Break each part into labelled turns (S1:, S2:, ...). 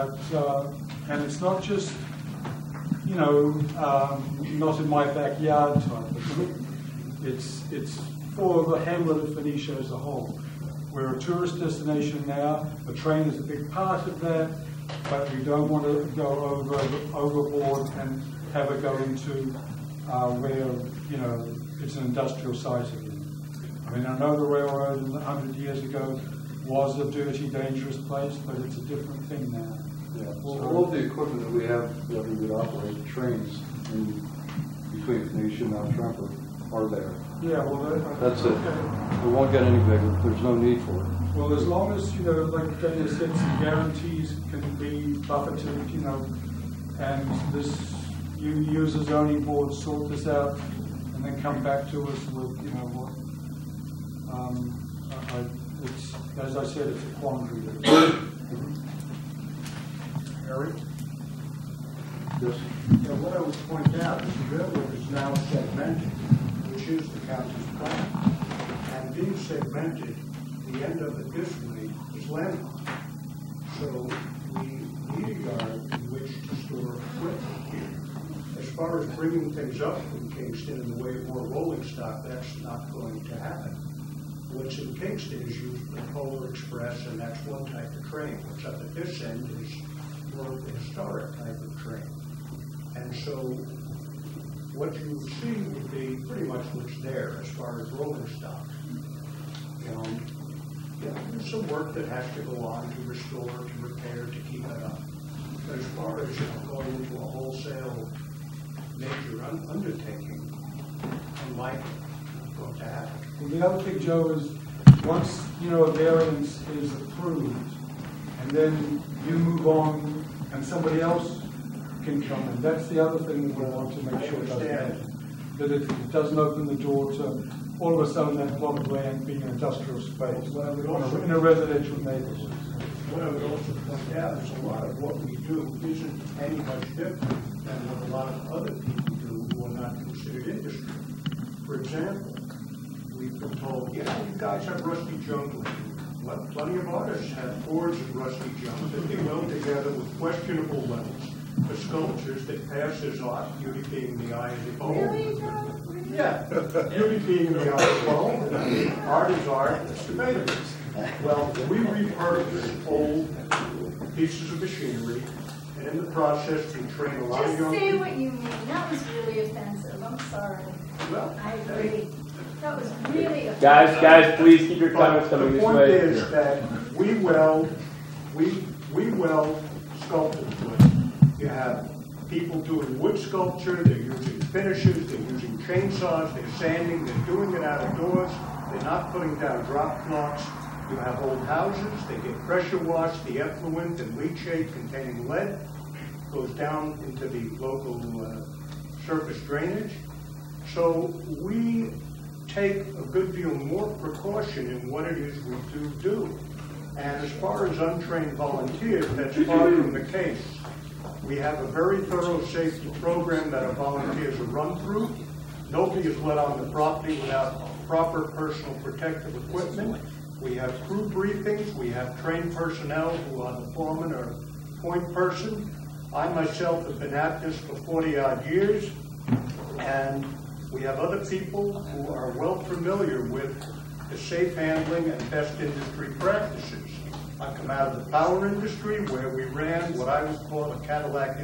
S1: And it's not just, you know, not in my backyard type of thing. It's for the hamlet of Phoenicia as a whole. We're a tourist destination now. The train is a big part of that, but we don't want to go overboard and have it go into where, you know, it's an industrial site again. I mean, I know the railroad 100 years ago was a dirty, dangerous place, but it's a different thing now.
S2: Yeah. Well, so, all the equipment that we have that we would operate, trains in between Phoenicia and Mount Trumper, are there.
S1: Yeah, well,
S2: that's it. It won't get any bigger. There's no need for it.
S1: Well, as long as, you know, like Dana said, some guarantees can be buffeted, you know, and this, you as a zoning board sort this out and then come back to us with, you know, what, it's, as I said, it's a quandary.
S3: Harry?
S2: Yes.
S3: So what I would point out is the railroad is now segmented, which is the county's plan. And being segmented, the end of it this way is landlocked. So we need a yard in which to store equipment here. As far as bringing things up from Kingston in the way of more rolling stock, that's not going to happen. What's in Kingston is used for the Polar Express, and that's one type of train. What's up at this end is more of the historic type of train. And so what you would see would be pretty much what's there as far as rolling stock. There's some work that has to go on to restore, to repair, to keep it up. But as far as going into a wholesale major undertaking, unlikely, not going to happen.
S1: Well, the other thing, Joe, is once, you know, a variance is approved, and then you move on and somebody else can come in. That's the other thing that we want to make sure doesn't happen. That it doesn't open the door to all of a sudden that plot of land being an industrial space in a residential neighborhood.
S3: What I would also point out is a lot of what we do isn't any much different than what a lot of other people do who are not considered industry. For example, we've been told, yeah, you guys have rusty junk. Well, plenty of artists have boards of rusty junk that they weld together with questionable levels for sculptures that pass as art, beauty being the eye of the beholder. Yeah, beauty being the eye of the beholder. Art is art, it's debatable. Well, we repurpose old pieces of machinery, and in the process, we train a lot of young people.
S4: Just say what you mean. That was really offensive. I'm sorry.
S3: Well,
S4: I agree. That was really offensive.
S5: Guys, please keep your comments coming this way.
S3: The point is that we weld sculpted wood. You have people doing wood sculpture, they're using finishes, they're using chainsaws, they're sanding, they're doing it out of doors, they're not putting down drop cloths. You have old houses, they get pressure washed, the effluent and leachate containing lead goes down into the local surface drainage. So we take a good deal more precaution in what it is we do. And as far as untrained volunteers, that's far from the case. We have a very thorough safety program that our volunteers are run through. Nobody is let on the property without proper personal protective equipment. We have crew briefings. We have trained personnel who are the foreman or point person. I myself have been at this for 40-odd years, and we have other people who are well familiar with the safe handling and best industry practices. I come out of the power industry where we ran what I would call a Cadillac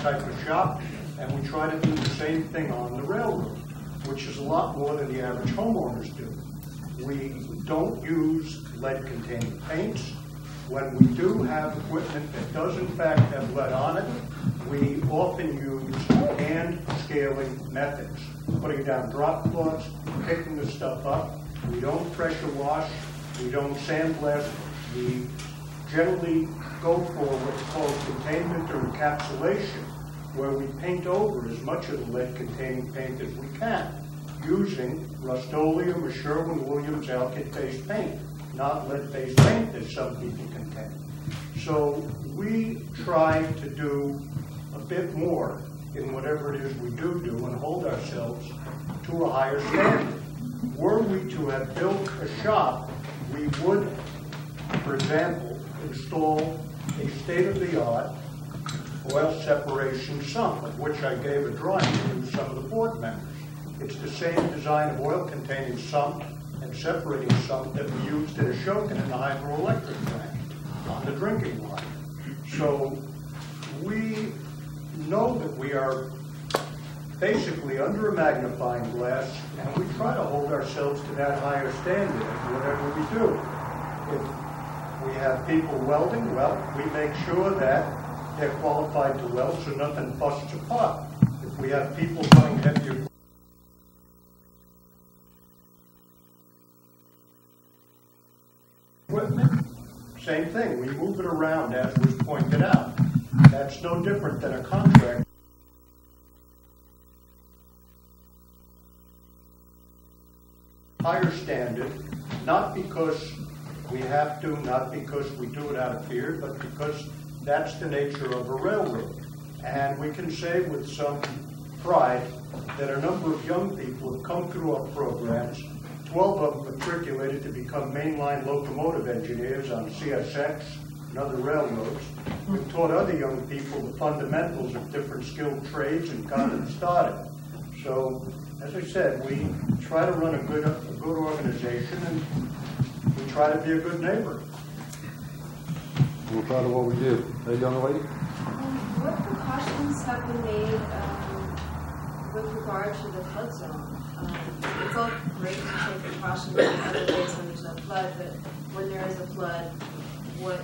S3: type of shop, and we try to do the same thing on the railroad, which is a lot more than the average homeowners do. We don't use lead-containing paints. When we do have equipment that does in fact have lead on it, we often use hand scaling methods, putting down drop cloths, picking the stuff up. We don't pressure wash, we don't sandblast. We generally go for what's called containment or encapsulation, where we paint over as much of the lead-containing paint as we can, using Rust-Oleum or Sherwin-Williams alkyd-based paint, not lead-based paint that some people contend. So we try to do a bit more in whatever it is we do and hold ourselves to a higher standard. Were we to have built a shop, we would, for example, install a state-of-the-art oil separation sump, of which I gave a drawing to some of the board members. It's the same design of oil-containing sump and separating sump that we used in Shandaken in the hydroelectric plant on the drinking line. So we know that we are basically under a magnifying glass, and we try to hold ourselves to that higher standard in whatever we do. If we have people welding, well, we make sure that they're qualified to weld so nothing busts apart. If we have people running heavier equipment, same thing. We move it around as was pointed out. That's no different than a contract. Higher standard, not because we have to, not because we do it out of fear, but because that's the nature of a railroad. And we can say with some pride that a number of young people have come through our programs. 12 of them matriculated to become mainline locomotive engineers on CSX and other railroads. We've taught other young people the fundamentals of different skilled trades and got them started. So, as I said, we try to run a good organization, and we try to be a good neighbor.
S2: We're proud of what we do. Hey, young lady?
S6: What precautions have been made with regard to the flood zone? It's all great to take precautions in other ways when there's no flood, but when there is a flood, what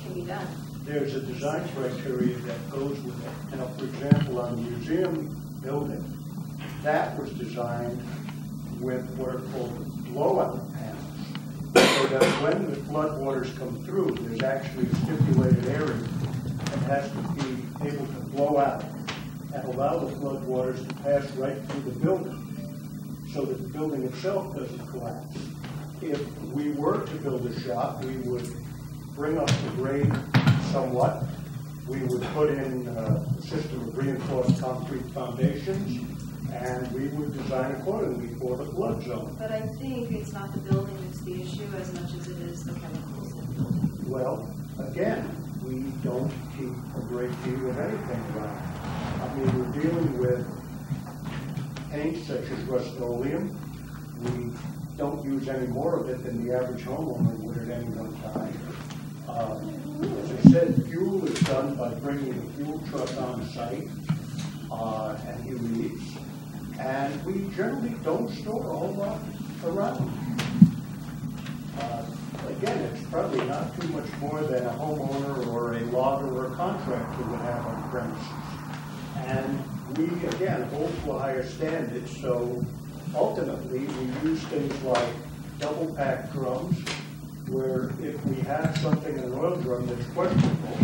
S6: can be done?
S3: There's a design criteria that goes with it. You know, for example, on the museum building, that was designed with what are called blowout panels, so that when the flood waters come through, there's actually a stipulated area that has to be able to blow out and allow the flood waters to pass right through the building so that the building itself doesn't collapse. If we were to build a shop, we would bring up the grade somewhat. We would put in a system of reinforced concrete foundations, and we would design accordingly for the flood zone.
S6: But I think it's not the building that's the issue as much as it is the chemicals in the building.
S3: Well, again, we don't keep a great deal of anything around. I mean, we're dealing with paint such as Rust-Oleum. We don't use any more of it than the average homeowner would at any one time. As I said, fuel is done by bringing the fuel truck on site, and he leaves. And we generally don't store a whole lot around. Again, it's probably not too much more than a homeowner or a logger or a contractor would have on premises. And we, again, hold to a higher standard, so ultimately we use things like double-pack drums, where if we have something in an oil drum that's questionable,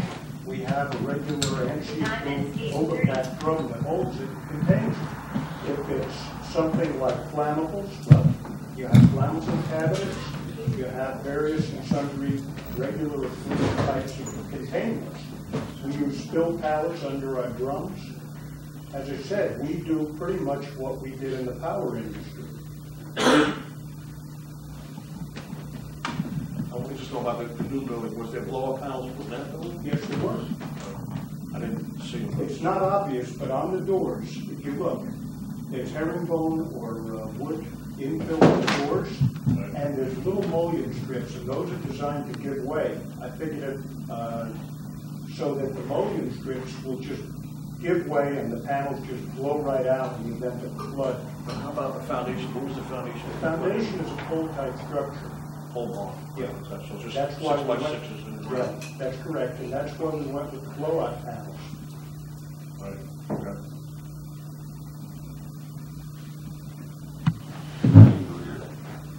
S3: we have a regular antique overpack drum that holds it and contains it. If it's something like flammables, well, you have flammable cabinets, you have various and sundry regular or fluid types of containers. We use spill pallets under our drums. As I said, we do pretty much what we did in the power industry.
S7: I want to just know about the new building. Was there blow-up panels for that building?
S3: Yes, there were.
S7: I didn't see them.
S3: It's not obvious, but on the doors, if you look, there's herringbone or wood infill in the doors, and there's little mullion strips, and those are designed to give way. I figured so that the mullion strips will just give way and the panels just blow right out in the event of a flood.
S7: But how about the foundation? What was the foundation?
S3: The foundation is a pole-type structure.
S7: Pole barn.
S3: Yeah.
S7: So just
S3: That's why
S7: 6
S3: we
S7: by
S3: went,
S7: 6s in the
S3: yeah,
S7: ground.
S3: that's correct, and that's why we went with the blowout panels.
S7: Right. Okay.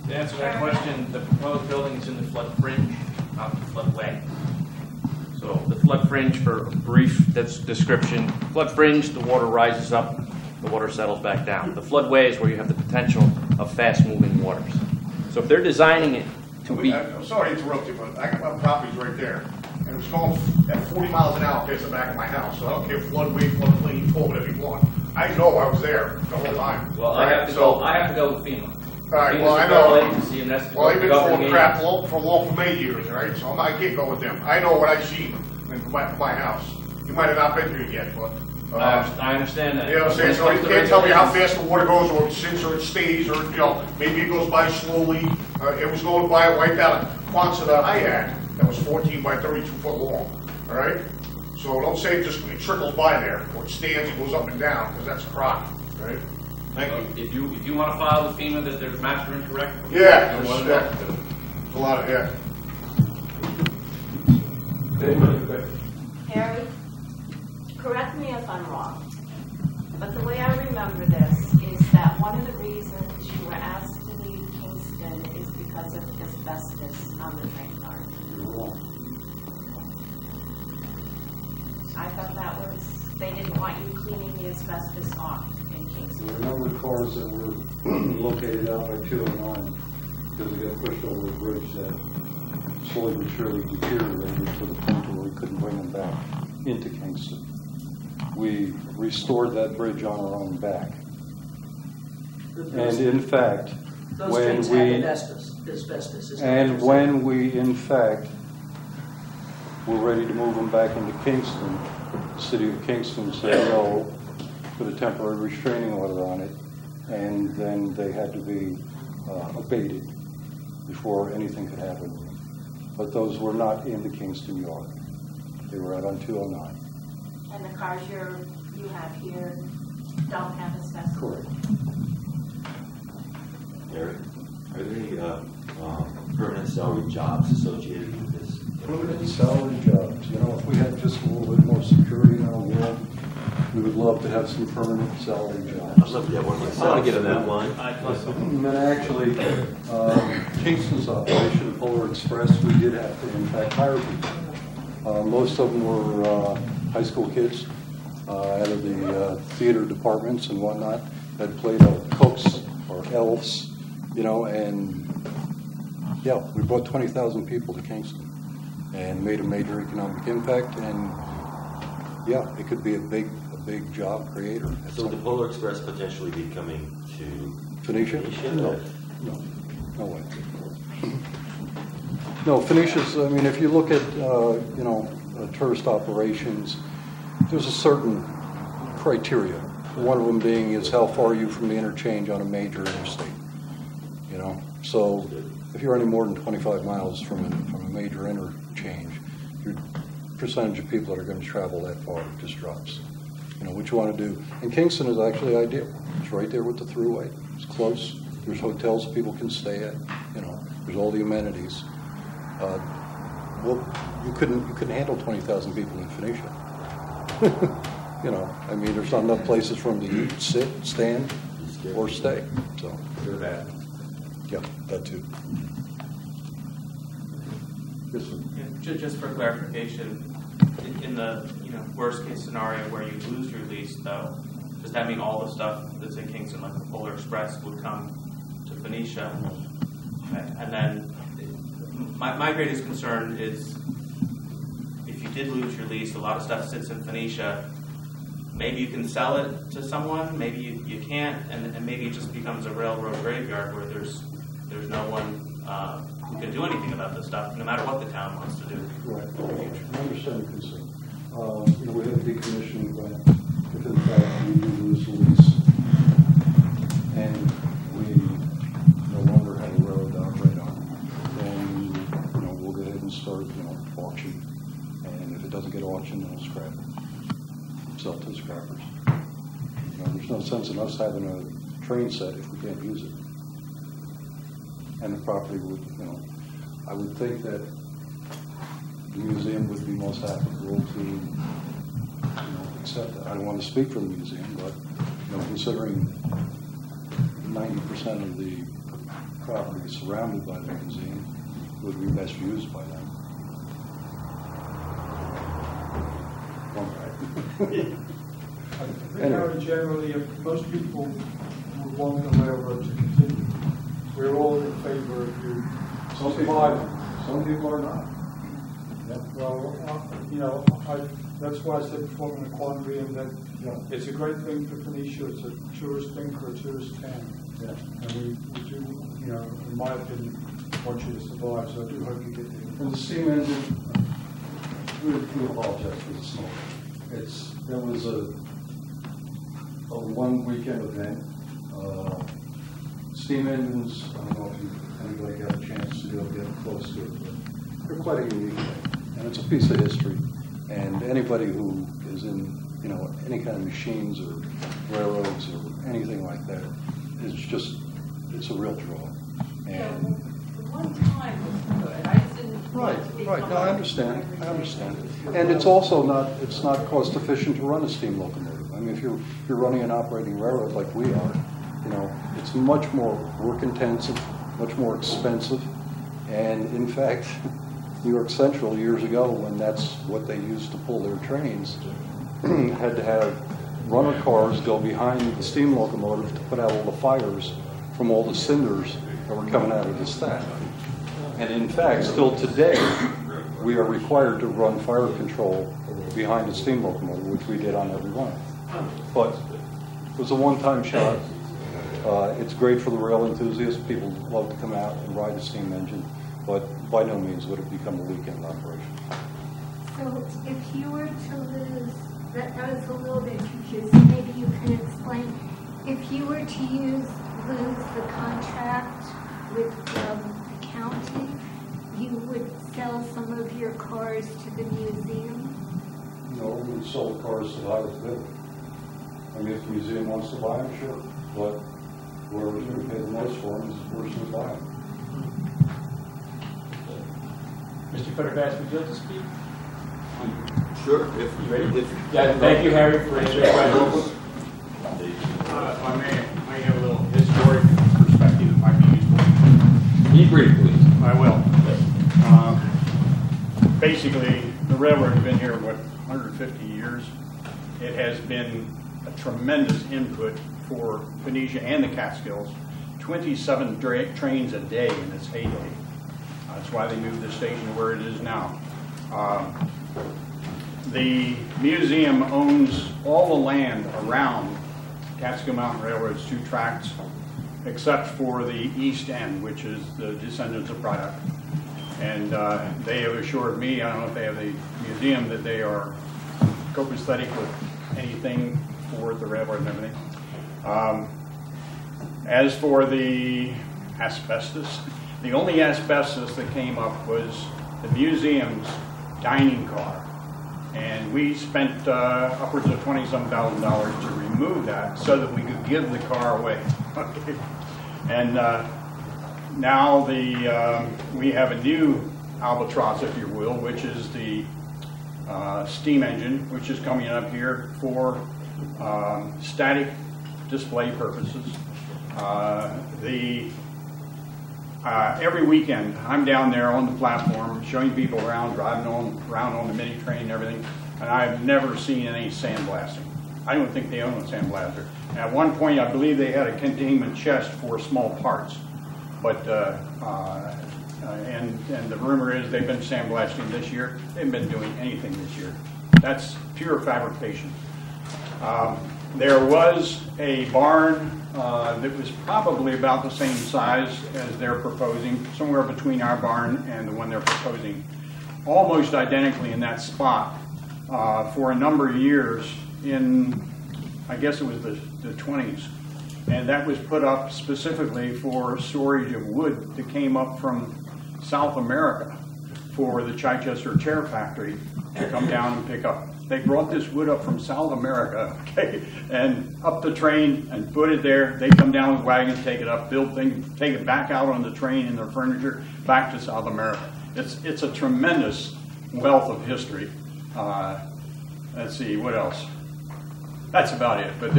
S8: To answer that question, the proposed building is in the flood fringe, not the floodway. So the flood fringe, for a brief description, flood fringe, the water rises up, the water settles back down. The floodway is where you have the potential of fast-moving waters. So if they're designing it to be...
S9: I'm sorry to interrupt you, but I got my properties right there. And it's going at 40 miles an hour past the back of my house. So I don't care floodway, floodplain, call whatever you want. I know I was there the whole time.
S8: Well, I have to go with FEMA.
S9: All right, well, I know.
S8: Agency, and that's
S9: Well, I've been
S8: governing
S9: throwing crap
S8: agency.
S9: for 8 years, all right? So I can't go with them. I know what I've seen. and come back to my house. You might have not been here yet, but.
S8: I understand that.
S9: You know what I'm saying? So you can't tell me how fast the water goes, or it sits, or it stays, or, you know, maybe it goes by slowly. It was going by, wiped out a Quonset that I had that was 14 by 32 foot long, all right? So don't say it trickles by there, or it stands and goes up and down, because that's crock, right? Thank you.
S8: If you want to file the FEMA that there's maps are incorrect.
S9: Yeah, there's a lot of, yeah.
S10: Harry, correct me if I'm wrong, but the way I remember this is that one of the reasons you were asked to leave Kingston is because of asbestos on the train car. I thought that was, they didn't want you cleaning the asbestos off in Kingston.
S2: There were a number of cars that were located out by 209 because they got pushed over a bridge that slowly but surely deteriorated to the point where we couldn't bring them back into Kingston. We restored that bridge on our own back. And in fact, when we in fact were ready to move them back into Kingston, the city of Kingston said no, put a temporary restraining order on it, and then they had to be abated before anything could happen. But those were not in the Kingston yard. They were out on 209.
S10: And the cars you have here don't have asbestos?
S2: Correct.
S11: Eric, are there any permanent salary jobs associated with this?
S2: Permanent salary jobs. You know, if we had just a little bit more security in our world, we would love to have some permanent salary jobs.
S11: I'd love to have one myself. I want to get in that line.
S2: And then actually, Kingston's operation, Polar Express, we did have to, in fact, hire people. Most of them were high school kids out of the theater departments and whatnot that played cooks or elves, you know, and yeah, we brought 20,000 people to Kingston and made a major economic impact, and yeah, it could be a big job creator.
S11: So the Polar Express potentially be coming to
S2: Phoenicia? No way. No, Phoenicia's, I mean, if you look at, you know, tourist operations, there's a certain criteria. One of them being is how far are you from the interchange on a major interstate, you know? So if you're any more than 25 miles from a major interchange, your percentage of people that are going to travel that far just drops. You know, what you want to do. And Kingston is actually ideal. It's right there with the thruway. It's close. There's hotels people can stay at. You know, there's all the amenities. Well, you couldn't handle 20,000 people in Phoenicia. You know, I mean, there's not enough places for them to eat, sit, stand, or stay. So, yeah, that too. Yes, sir.
S12: Yeah, just for clarification, in the worst case scenario where you lose your lease, though, does that mean all the stuff that's in Kingston, like the Polar Express, would come to Phoenicia? Okay. And then my greatest concern is if you did lose your lease, a lot of stuff sits in Phoenicia. Maybe you can sell it to someone, maybe you can't, and maybe it just becomes a railroad graveyard where there's no one who can do anything about this stuff, no matter what the town wants to do.
S2: Right. I understand the concern. You know, we have a decommissioning plan if in fact we do lose the lease and we no longer have a railroad to operate on, then you know we'll go ahead and start auction, and if it doesn't get auctioned, then we'll scrap it, sell it to the scrappers. You know, there's no sense in us having a train set if we can't use it, and the property would, I would think that the museum would be most applicable to accept that. I don't want to speak for the museum, but considering 90% of the property is surrounded by the museum, would be best used by them.
S1: I think Harry, generally, most people would want the railroad to continue. We're all in favor of you surviving.
S2: Some people are not.
S1: Well, that's why I said before in the quandary, and that it's a great thing for Phoenicia. It's a tourist thing for a tourist town.
S2: Yeah.
S1: And we do, in my opinion, want you to survive. So I do hope you get there.
S2: And the steam engine, we apologize for the smoke. There was a one weekend event. Steam engines, I don't know if anybody got a chance to be able to get close to it, but they're quite a unique thing. And it's a piece of history. And anybody who is in, any kind of machines or railroads or anything like that, it's a real draw. And
S13: one time was good. I just didn't
S2: Right. No, I understand. And it's also not cost efficient to run a steam locomotive. I mean, if you're running an operating railroad like we are, it's much more work intensive, much more expensive. And in fact, New York Central years ago, when that's what they used to pull their trains, had to have runner cars go behind the steam locomotive to put out all the fires from all the cinders that were coming out of the stack. And in fact, still today, we are required to run fire control behind the steam locomotive, which we did on every one. But it was a one-time shot. It's great for the rail enthusiasts. People love to come out and ride a steam engine, but by no means would it become a weekend operation.
S4: So if you were to lose, that was a little bit confusing, maybe you can explain, if you were to lose the contract with the county, you would sell some of your cars to the museum?
S2: No, we would sell the cars to the highest bidder. I mean, if the museum wants to buy them, sure, but whoever's going to pay the most for them is the person who buys them.
S5: Mr. Footerbass, would you like to speak?
S11: Sure.
S5: If you ready? Yeah, thank you, Harry, for answering questions.
S3: If I may have a little historic perspective that might be useful.
S5: Be brief, please.
S3: I will. Basically, the railroad has been here, 150 years. It has been a tremendous input for Phoenicia and the Catskills. 27 trains a day in its heyday. That's why they moved the station to where it is now. The museum owns all the land around Catskill Mountain Railroad's 2 tracks, except for the east end, which is the descendants of Braddock. And they have assured me, I don't know if they have the museum, that they are copacetic with anything for the railroad and everything. As for the asbestos, the only asbestos that came up was the museum's dining car. And we spent upwards of $20,000 to remove that so that we could give the car away. Okay. And now we have a new albatross, if you will, which is the steam engine, which is coming up here for static display purposes. Every weekend, I'm down there on the platform showing people around, driving around on the mini train and everything, and I've never seen any sandblasting. I don't think they own a sandblaster. At one point, I believe they had a containment chest for small parts, but and the rumor is they've been sandblasting this year. They haven't been doing anything this year. That's pure fabrication. There was a barn that was probably about the same size as they're proposing, somewhere between our barn and the one they're proposing, almost identically in that spot for a number of years in, I guess it was the 20s. And that was put up specifically for storage of wood that came up from South America for the Chichester Chair Factory to come down and pick up. They brought this wood up from South America, okay, and up the train and put it there. They come down with wagons, take it up, build things, take it back out on the train and their furniture back to South America. It's a tremendous wealth of history. Let's see, what else? That's about it. But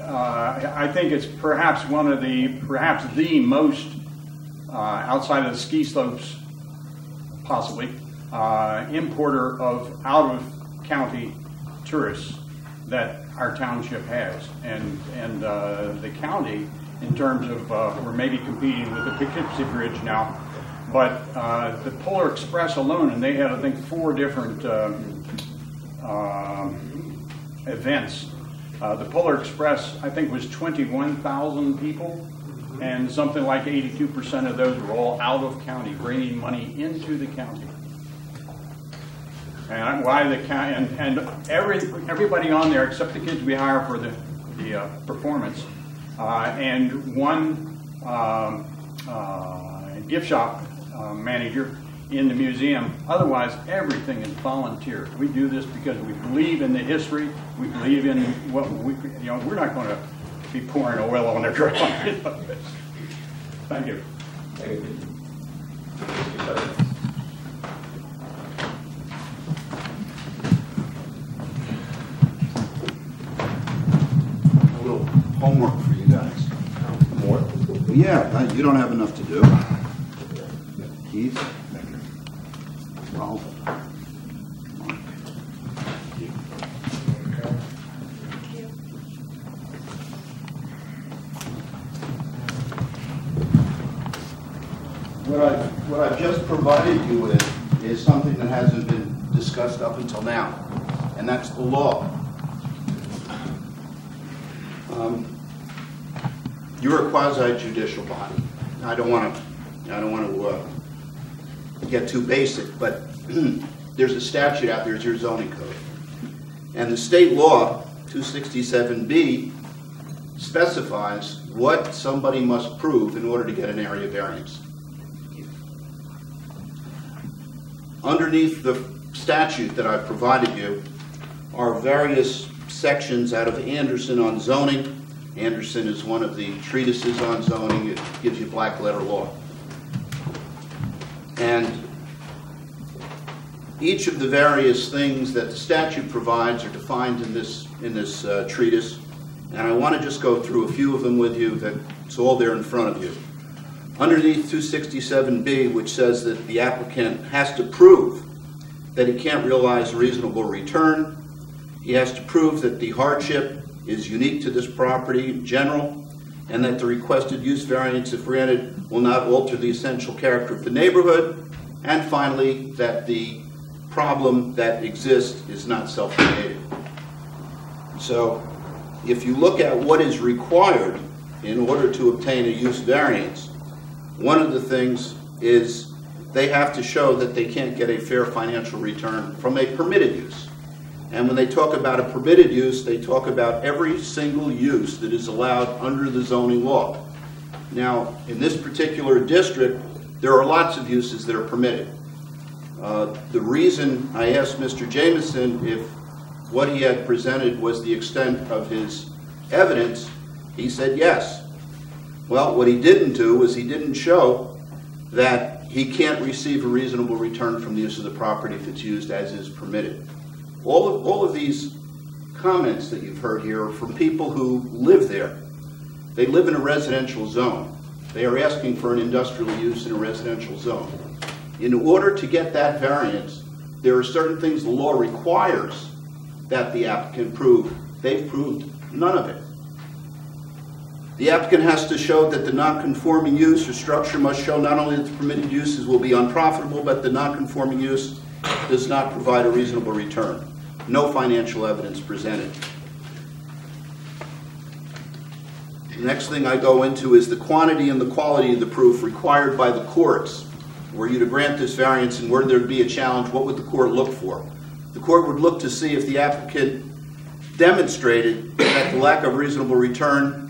S3: I think it's perhaps the most outside of the ski slopes, possibly. Importer of out-of-county tourists that our township has, and the county, in terms of we're maybe competing with the Poughkeepsie Bridge now, but the Polar Express alone, and they had I think 4 different events. The Polar Express I think was 21,000 people
S14: And something like 82% of those were all out of county, bringing money into the county. And why the county, and everybody on there except the kids we hire for the performance, and one gift shop manager in the museum. Otherwise, everything is volunteer. We do this because we believe in the history. We believe in what we, we're not going to be pouring oil on the ground. Thank you.
S5: Thank you.
S15: A little homework for you guys.
S5: More?
S15: Yeah, you don't have enough to do. Keith? Ralph? What I've just provided you with is something that hasn't been discussed up until now, and that's the law. You're a quasi-judicial body. I don't want to get too basic, but there's a statute out there, it's your zoning code. And the state law, 267B, specifies what somebody must prove in order to get an area variance. Underneath the statute that I've provided you are various sections out of Anderson on zoning. Anderson is one of the treatises on zoning. It gives you black letter law. And each of the various things that the statute provides are defined in this treatise. And I want to just go through a few of them with you. That it's all there in front of you. Underneath 267B, which says that the applicant has to prove that he can't realize a reasonable return. He has to prove that the hardship is unique to this property in general, and that the requested use variance, if granted, will not alter the essential character of the neighborhood. And finally, that the problem that exists is not self-created. So, if you look at what is required in order to obtain a use variance, one of the things is they have to show that they can't get a fair financial return from a permitted use. And when they talk about a permitted use, they talk about every single use that is allowed under the zoning law. Now, in this particular district, there are lots of uses that are permitted. The reason I asked Mr. Jameson if what he had presented was the extent of his evidence, he said yes. Well, what he didn't do was he didn't show that he can't receive a reasonable return from the use of the property if it's used as is permitted. All of these comments that you've heard here are from people who live there. They live in a residential zone. They are asking for an industrial use in a residential zone. In order to get that variance, there are certain things the law requires that the applicant prove. They've proved none of it. The applicant has to show that the non-conforming use or structure must show not only that the permitted uses will be unprofitable, but the non-conforming use does not provide a reasonable return. No financial evidence presented. The next thing I go into is the quantity and the quality of the proof required by the courts. Were you to grant this variance and were there to be a challenge, what would the court look for? The court would look to see if the applicant demonstrated that the lack of reasonable return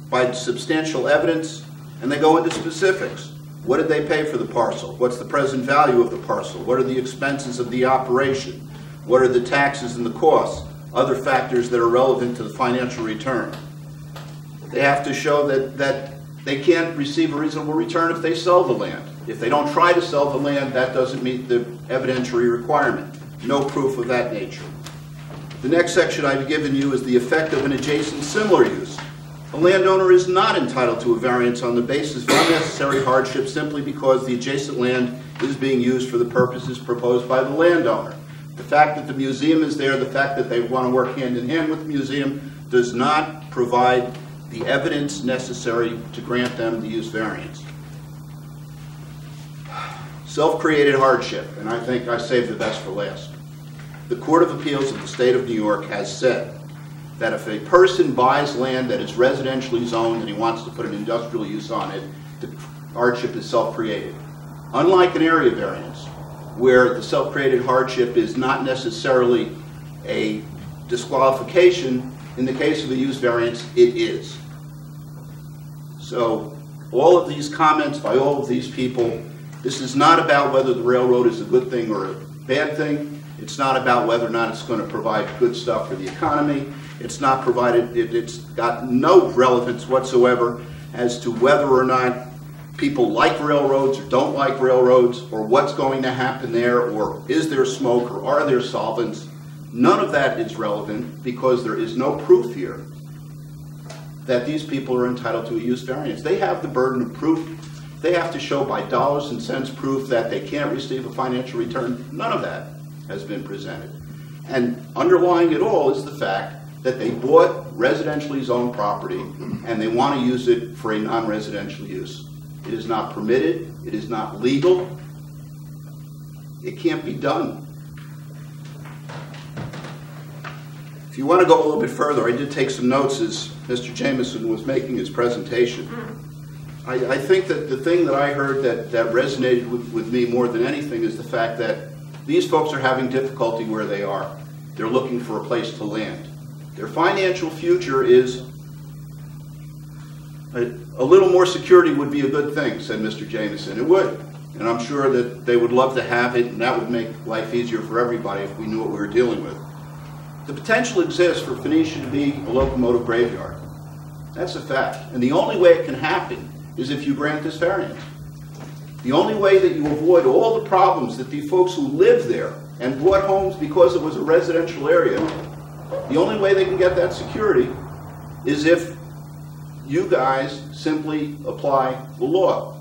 S15: by substantial evidence, and they go into specifics. What did they pay for the parcel? What's the present value of the parcel? What are the expenses of the operation? What are the taxes and the costs? Other factors that are relevant to the financial return. They have to show that they can't receive a reasonable return if they sell the land. If they don't try to sell the land, that doesn't meet the evidentiary requirement. No proof of that nature. The next section I've given you is the effect of an adjacent similar use. A landowner is not entitled to a variance on the basis of unnecessary hardship simply because the adjacent land is being used for the purposes proposed by the landowner. The fact that the museum is there, the fact that they want to work hand in hand with the museum does not provide the evidence necessary to grant them the use variance. Self-created hardship, and I think I saved the best for last. The Court of Appeals of the State of New York has said that if a person buys land that is residentially zoned and he wants to put an industrial use on it, the hardship is self-created. Unlike an area variance, where the self-created hardship is not necessarily a disqualification, in the case of a use variance, it is. So all of these comments by all of these people, this is not about whether the railroad is a good thing or a bad thing. It's not about whether or not it's going to provide good stuff for the economy. It's not provided, it's got no relevance whatsoever as to whether or not people like railroads or don't like railroads, or what's going to happen there, or is there smoke, or are there solvents. None of that is relevant because there is no proof here that these people are entitled to a use variance. They have the burden of proof. They have to show by dollars and cents proof that they can't receive a financial return. None of that has been presented. And underlying it all is the fact that they bought residentially zoned property and they want to use it for a non-residential use. It is not permitted. It is not legal. It can't be done. If you want to go a little bit further, I did take some notes as Mr. Jameson was making his presentation. I think that the thing that I heard that resonated with me more than anything is the fact that these folks are having difficulty where they are. They're looking for a place to land. Their financial future is a little more security would be a good thing, said Mr. Jameson. It would. And I'm sure that they would love to have it, and that would make life easier for everybody if we knew what we were dealing with. The potential exists for Phoenicia to be a locomotive graveyard. That's a fact. And the only way it can happen is if you grant this variance. The only way that you avoid all the problems that the folks who live there and bought homes because it was a residential area, the only way they can get that security is if you guys simply apply the law.